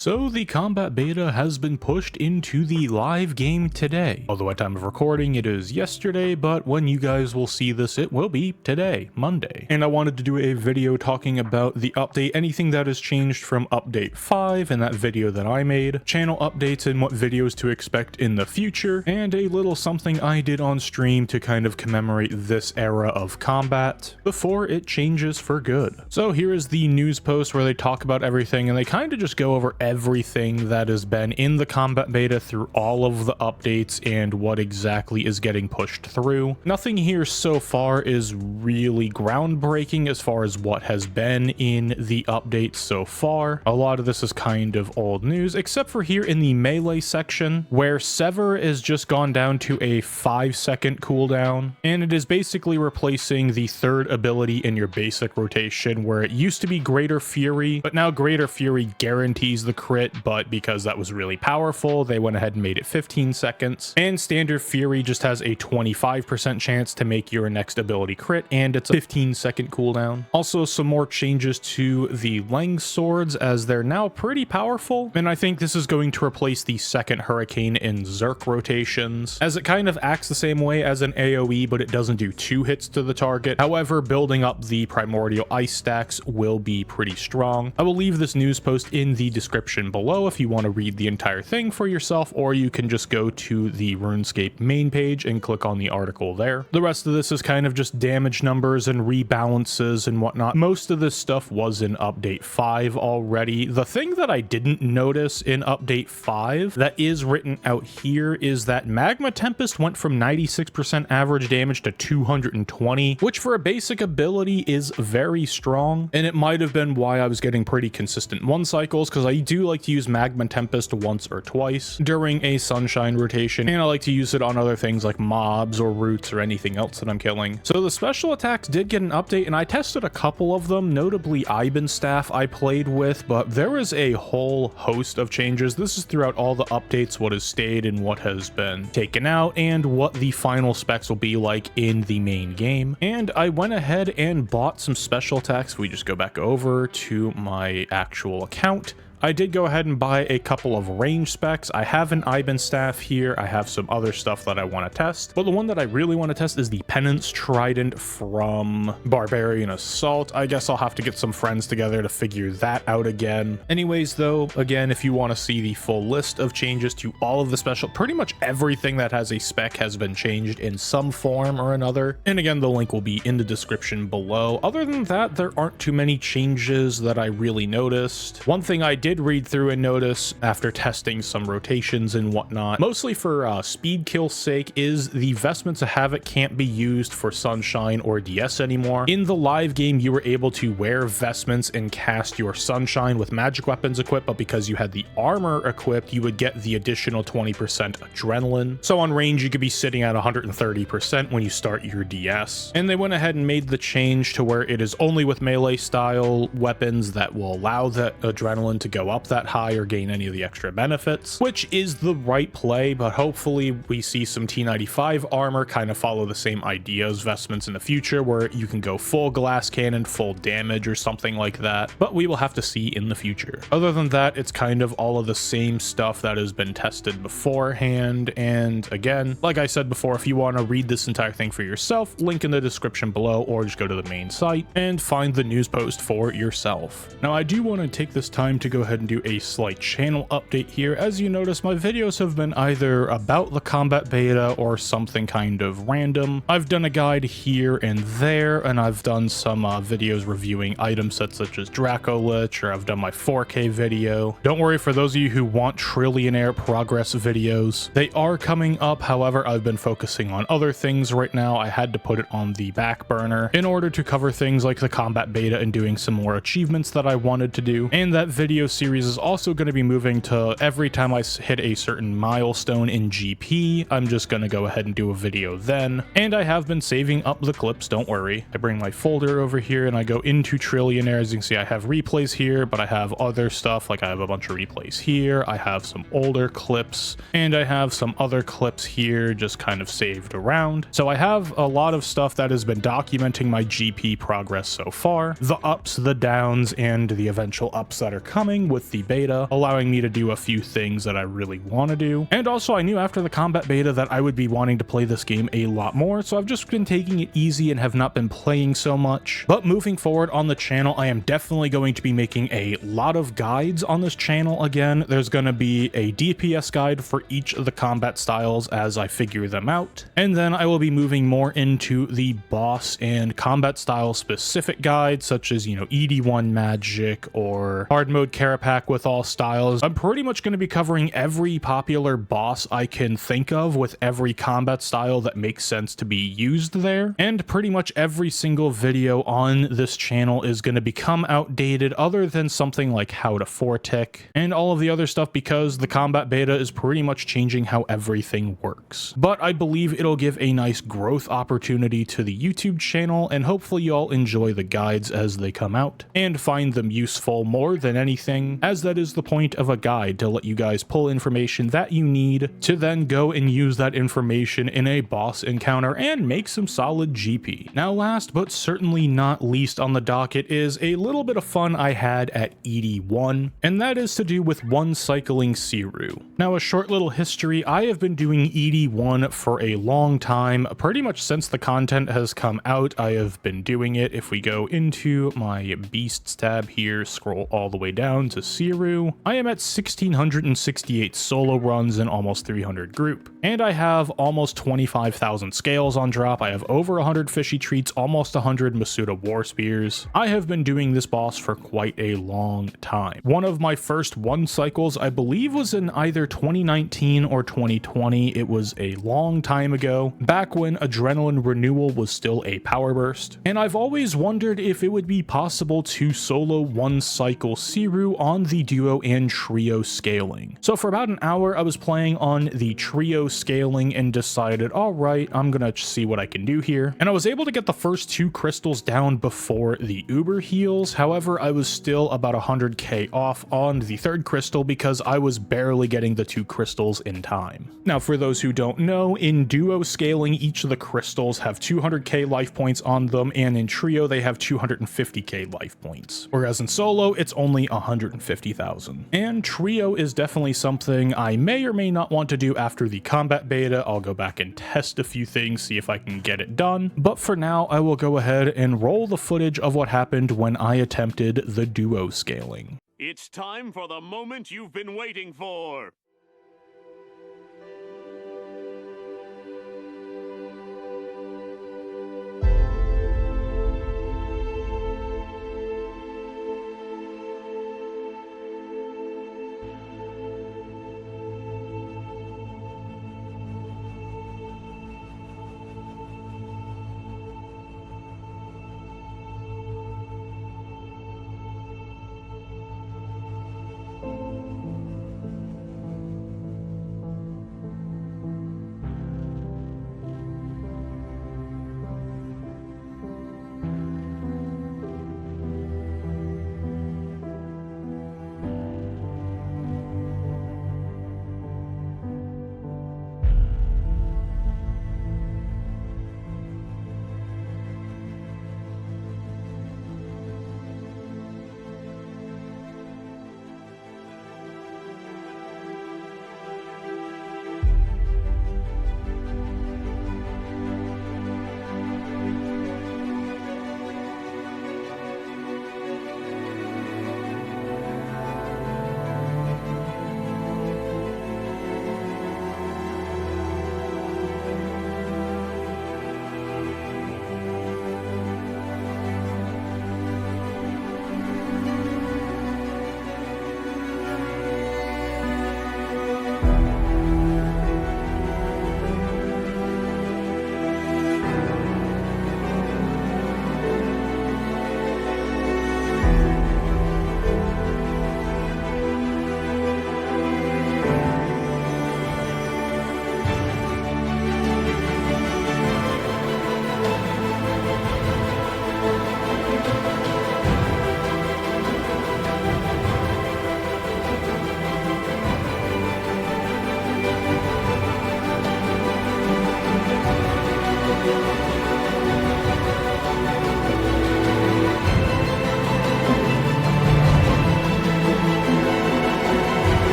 So the combat beta has been pushed into the live game today. Although at time of recording it is yesterday, but when you guys will see this it will be today, Monday. And I wanted to do a video talking about the update, anything that has changed from update 5 in that video that I made, channel updates and what videos to expect in the future, and a little something I did on stream to kind of commemorate this era of combat before it changes for good. So here is the news post where they talk about everything and they kind of just go over everything that has been in the combat beta through all of the updates and what exactly is getting pushed through. Nothing here so far is really groundbreaking as far as what has been in the updates so far. A lot of this is kind of old news, except for here in the melee section where Sever is just gone down to a 5-second cooldown, and it is basically replacing the third ability in your basic rotation where it used to be Greater Fury, but now Greater Fury guarantees the crit, but because that was really powerful, they went ahead and made it 15 seconds. And Standard Fury just has a 25% chance to make your next ability crit, and it's a 15-second cooldown. Also, some more changes to the Lang swords as they're now pretty powerful, and I think this is going to replace the second Hurricane in Zerk rotations, as it kind of acts the same way as an AoE, but it doesn't do 2 hits to the target. However, building up the Primordial Ice stacks will be pretty strong. I will leave this news post in the description below if you want to read the entire thing for yourself, or you can just go to the RuneScape main page and click on the article there. The rest of this is kind of just damage numbers and rebalances and whatnot. Most of this stuff was in update 5 already. The thing that I didn't notice in update 5 that is written out here is that Magma Tempest went from 96% average damage to 220, which for a basic ability is very strong, and it might have been why I was getting pretty consistent one cycles, because I do like to use Magma Tempest once or twice during a Sunshine rotation, and I like to use it on other things like mobs or roots or anything else that I'm killing. So the special attacks did get an update, and I tested a couple of them, notably Ibenstaff I played with, but there is a whole host of changes. This is throughout all the updates, what has stayed and what has been taken out, and what the final specs will be like in the main game. And I went ahead and bought some special attacks. We just go back over to my actual account. I did go ahead and buy a couple of range specs. I have an Ibenstaff here. I have some other stuff that I want to test, but the one that I really want to test is the Penance Trident from Barbarian Assault. I guess I'll have to get some friends together to figure that out again. Anyways, though, again, if you want to see the full list of changes to all of the special, pretty much everything that has a spec has been changed in some form or another. And again, the link will be in the description below. Other than that, there aren't too many changes that I really noticed. One thing I did read through and notice after testing some rotations and whatnot, mostly for speed kill's sake, is the Vestments of Havoc can't be used for Sunshine or DS anymore. In the live game, you were able to wear Vestments and cast your Sunshine with magic weapons equipped, but because you had the armor equipped, you would get the additional 20% adrenaline. So on range, you could be sitting at 130% when you start your DS. And they went ahead and made the change to where it is only with melee style weapons that will allow that adrenaline to go up that high or gain any of the extra benefits, which is the right play, but hopefully we see some T95 armor kind of follow the same idea as Vestments in the future, where you can go full glass cannon, full damage or something like that, but we will have to see in the future. Other than that, it's kind of all of the same stuff that has been tested beforehand, and again, like I said before, if you want to read this entire thing for yourself, link in the description below, or just go to the main site and find the news post for yourself. Now, I do want to take this time to go ahead and do a slight channel update here. As you notice, my videos have been either about the combat beta or something kind of random. I've done a guide here and there, and I've done some videos reviewing item sets such as Draco Lich, or I've done my 4K video. Don't worry, for those of you who want Trillionaire progress videos, they are coming up. However, I've been focusing on other things right now. I had to put it on the back burner in order to cover things like the combat beta and doing some more achievements that I wanted to do. And that video series is also going to be moving to every time I hit a certain milestone in GP, I'm just going to go ahead and do a video then. And I have been saving up the clips, don't worry. I bring my folder over here and I go into Trillionaire. As you can see, I have replays here, but I have other stuff, like I have a bunch of replays here. I have some older clips, and I have some other clips here just kind of saved around. So I have a lot of stuff that has been documenting my GP progress so far, the ups, the downs, and the eventual ups that are coming, with the beta, allowing me to do a few things that I really want to do. And also I knew after the combat beta that I would be wanting to play this game a lot more, so I've just been taking it easy and have not been playing so much. But moving forward on the channel, I am definitely going to be making a lot of guides on this channel again. There's going to be a DPS guide for each of the combat styles as I figure them out. And then I will be moving more into the boss and combat style specific guides, such as, ED1 magic or hard mode Carapac with all styles. I'm pretty much going to be covering every popular boss I can think of with every combat style that makes sense to be used there. And pretty much every single video on this channel is going to become outdated other than something like how to Fortic and all of the other stuff, because the combat beta is pretty much changing how everything works. But I believe it'll give a nice growth opportunity to the YouTube channel, and hopefully y'all enjoy the guides as they come out and find them useful more than anything, as that is the point of a guide, to let you guys pull information that you need to then go and use that information in a boss encounter and make some solid GP. Now last but certainly not least on the docket is a little bit of fun I had at ED1, and that is to do with one cycling Seiryu. Now a short little history, I have been doing ED1 for a long time, pretty much since the content has come out. I have been doing it. If we go into my beasts tab here, scroll all the way down to Seiryu, I am at 1668 solo runs and almost 300 group, and I have almost 25,000 scales on drop. I have over 100 fishy treats, almost 100 Masuda war spears. I have been doing this boss for quite a long time. One of my first one cycles, I believe, was in either 2019 or 2020. It was a long time ago, back when Adrenaline Renewal was still a power burst, and I've always wondered if it would be possible to solo one cycle Seiryu on the duo and trio scaling. So for about an hour I was playing on the trio scaling and decided, all right, I'm gonna see what I can do here, and I was able to get the first 2 crystals down before the Uber heals. However, I was still about 100k off on the 3rd crystal because I was barely getting the 2 crystals in time. Now for those who don't know, in duo scaling each of the crystals have 200k life points on them, and in trio they have 250k life points, whereas in solo it's only 150,000. And trio is definitely something I may or may not want to do after the combat beta. I'll go back and test a few things, see if I can get it done, but for now I will go ahead and roll the footage of what happened when I attempted the duo scaling. It's time for the moment you've been waiting for.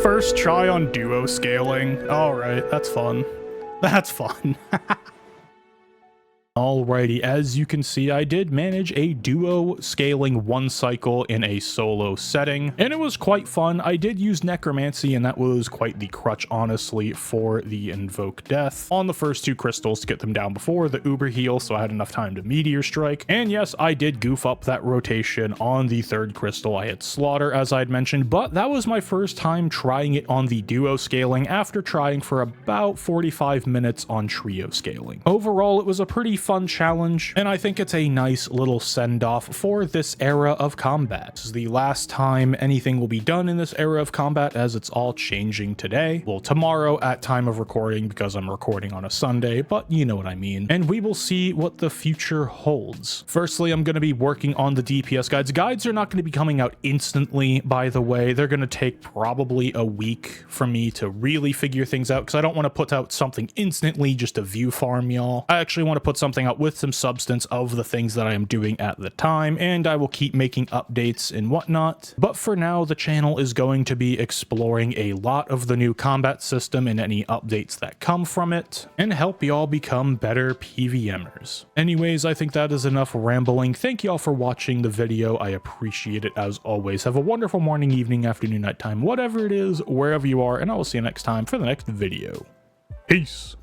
First try on duo scaling. All right, that's fun. That's fun. Alrighty, as you can see, I did manage a duo scaling one cycle in a solo setting, and it was quite fun. I did use necromancy, and that was quite the crutch, honestly, for the invoke death on the first two crystals to get them down before the uber heal, so I had enough time to meteor strike. And yes, I did goof up that rotation on the third crystal. I had slaughter, as I'd mentioned, but that was my first time trying it on the duo scaling after trying for about 45 minutes on trio scaling. Overall, it was a pretty fun challenge, and I think it's a nice little send-off for this era of combat. This is the last time anything will be done in this era of combat, as it's all changing today. Well, tomorrow at time of recording, because I'm recording on a Sunday, but you know what I mean. And we will see what the future holds. Firstly, I'm going to be working on the DPS guides. Guides are not going to be coming out instantly, by the way. They're going to take probably a week for me to really figure things out, because I don't want to put out something instantly just to view farm y'all. I actually want to put something out with some substance of the things that I am doing at the time, and I will keep making updates and whatnot. But for now, the channel is going to be exploring a lot of the new combat system and any updates that come from it, and help y'all become better PVMers. Anyways, I think that is enough rambling. Thank y'all for watching the video. I appreciate it as always. Have a wonderful morning, evening, afternoon, nighttime, whatever it is, wherever you are, and I will see you next time for the next video. Peace.